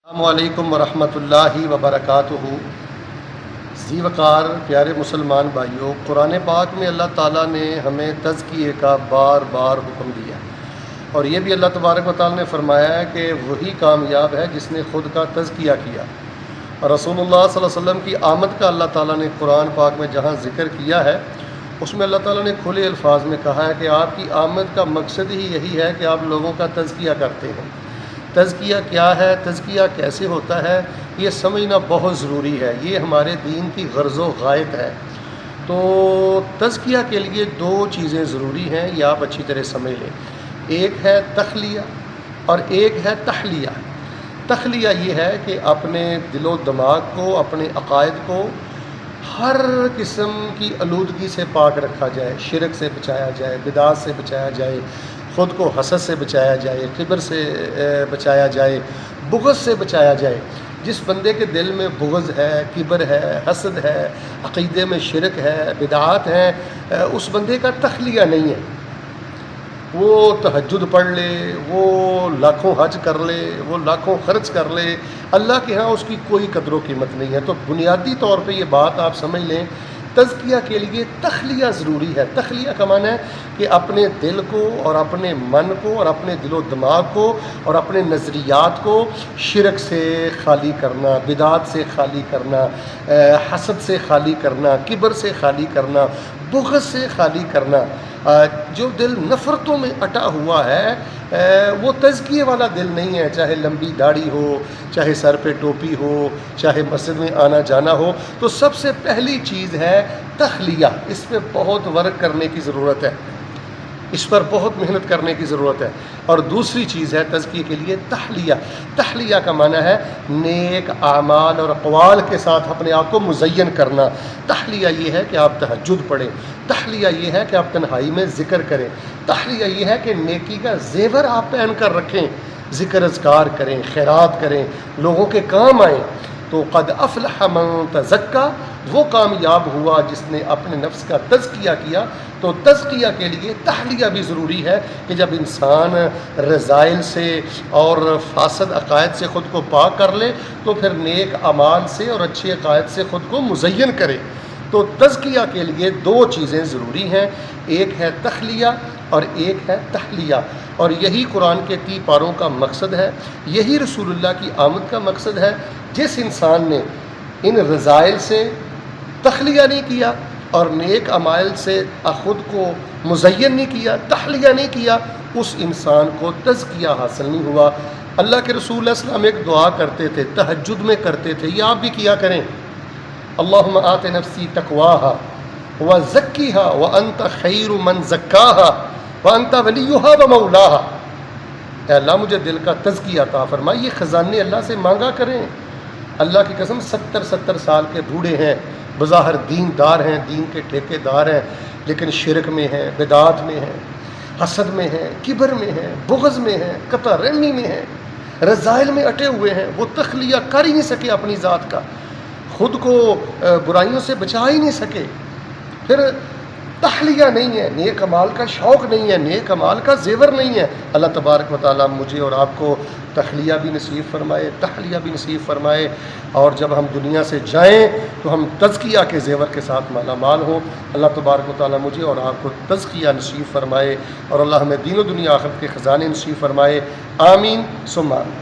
السلام علیکم ورحمۃ اللہ وبرکاتہ۔ ذی وقار پیارے مسلمان بھائیوں، قرآن پاک میں اللہ تعالیٰ نے ہمیں تزکیے کا بار بار حکم دیا، اور یہ بھی اللہ تبارک و تعالیٰ نے فرمایا ہے کہ وہی کامیاب ہے جس نے خود کا تزکیہ کیا۔ اور رسول اللہ صلی اللہ علیہ وسلم کی آمد کا اللہ تعالیٰ نے قرآن پاک میں جہاں ذکر کیا ہے، اس میں اللہ تعالیٰ نے کھلے الفاظ میں کہا ہے کہ آپ کی آمد کا مقصد ہی یہی ہے کہ آپ لوگوں کا تزکیہ کرتے ہیں۔ تزکیہ کیا ہے، تزکیہ کیسے ہوتا ہے، یہ سمجھنا بہت ضروری ہے۔ یہ ہمارے دین کی غرض و غایت ہے۔ تو تزکیہ کے لیے دو چیزیں ضروری ہیں، یہ آپ اچھی طرح سمجھ لیں۔ ایک ہے تخلیہ اور ایک ہے تحلیہ۔ تخلیہ یہ ہے کہ اپنے دل و دماغ کو، اپنے عقائد کو ہر قسم کی آلودگی سے پاک رکھا جائے، شرک سے بچایا جائے، بدعات سے بچایا جائے، خود کو حسد سے بچایا جائے، کبر سے بچایا جائے، بغض سے بچایا جائے۔ جس بندے کے دل میں بغض ہے، کبر ہے، حسد ہے، عقیدے میں شرک ہے، بدعات ہیں، اس بندے کا تخلیہ نہیں ہے۔ وہ تہجد پڑھ لے، وہ لاکھوں حج کر لے، وہ لاکھوں خرچ کر لے، اللہ کے ہاں اس کی کوئی قدر و قیمت نہیں ہے۔ تو بنیادی طور پہ یہ بات آپ سمجھ لیں، تزکیہ کے لیے تخلیہ ضروری ہے۔ تخلیہ کا معنی ہے کہ اپنے دل کو اور اپنے من کو اور اپنے دل و دماغ کو اور اپنے نظریات کو شرک سے خالی کرنا، بدعات سے خالی کرنا، حسد سے خالی کرنا، کبر سے خالی کرنا، بغض سے خالی کرنا۔ جو دل نفرتوں میں اٹا ہوا ہے وہ تزکیے والا دل نہیں ہے، چاہے لمبی داڑھی ہو، چاہے سر پہ ٹوپی ہو، چاہے مسجد میں آنا جانا ہو۔ تو سب سے پہلی چیز ہے تخلیہ۔ اس پہ بہت ورک کرنے کی ضرورت ہے، اس پر بہت محنت کرنے کی ضرورت ہے۔ اور دوسری چیز ہے تزکیے کے لیے تحلیہ۔ تحلیہ کا معنی ہے نیک اعمال اور اقوال کے ساتھ اپنے آپ کو مزین کرنا۔ تحلیہ یہ ہے کہ آپ تہجد پڑھیں، تحلیہ یہ ہے کہ آپ تنہائی میں ذکر کریں، تحلیہ یہ ہے کہ نیکی کا زیور آپ پہن کر رکھیں، ذکر اذکار کریں، خیرات کریں، لوگوں کے کام آئیں۔ تو قد افلح من تزکا، وہ کامیاب ہوا جس نے اپنے نفس کا تزکیہ کیا۔ تو تزکیہ کے لیے تحلیہ بھی ضروری ہے کہ جب انسان رذائل سے اور فاسد عقائد سے خود کو پاک کر لے تو پھر نیک اعمال سے اور اچھے عقائد سے خود کو مزین کرے۔ تو تزکیہ کے لیے دو چیزیں ضروری ہیں، ایک ہے تخلیہ اور ایک ہے تحلیہ۔ اور یہی قرآن کے 30 پاروں کا مقصد ہے، یہی رسول اللہ کی آمد کا مقصد ہے۔ جس انسان نے ان رذائل سے تخلیہ نہیں کیا اور نیک اعمال سے خود کو مزین نہیں کیا، تحلیہ نہیں کیا، اس انسان کو تزکیہ حاصل نہیں ہوا۔ اللہ کے رسول علیہ السلام ایک دعا کرتے تھے، تہجد میں کرتے تھے، یہ آپ بھی کیا کریں۔ اللہم آت نفسی تقواہا وزکیہا وانت خیر من زکاہا وانت ولیہا ومولاہا۔ اے اللہ مجھے دل کا تزکیہ عطا فرما۔ یہ خزانے اللہ سے مانگا کریں۔ اللہ کی قسم 70 سال کے بوڑھے ہیں، بظاہر دین دار ہیں، دین کے ٹھیکے دار ہیں، لیکن شرک میں ہیں، بدعات میں ہیں، حسد میں ہیں، کبر میں ہیں، بغض میں ہیں، قطع رحمی میں ہیں، رذائل میں اٹے ہوئے ہیں۔ وہ تخلیہ کر ہی نہیں سکے اپنی ذات کا، خود کو برائیوں سے بچا ہی نہیں سکے۔ پھر تحلیہ نہیں ہے، نیک اعمال کا شوق نہیں ہے، نیک اعمال کا زیور نہیں ہے۔ اللہ تبارک و تعالیٰ مجھے اور آپ کو تخلیہ بھی نصیب فرمائے، تحلیہ بھی نصیب فرمائے، اور جب ہم دنیا سے جائیں تو ہم تزکیہ کے زیور کے ساتھ مالا مال ہوں۔ اللہ تبارک و تعالیٰ مجھے اور آپ کو تزکیہ نصیب فرمائے، اور اللہ ہمیں دین و دنیا آخرت کے خزانے نصیب فرمائے۔ آمین ثم آمین۔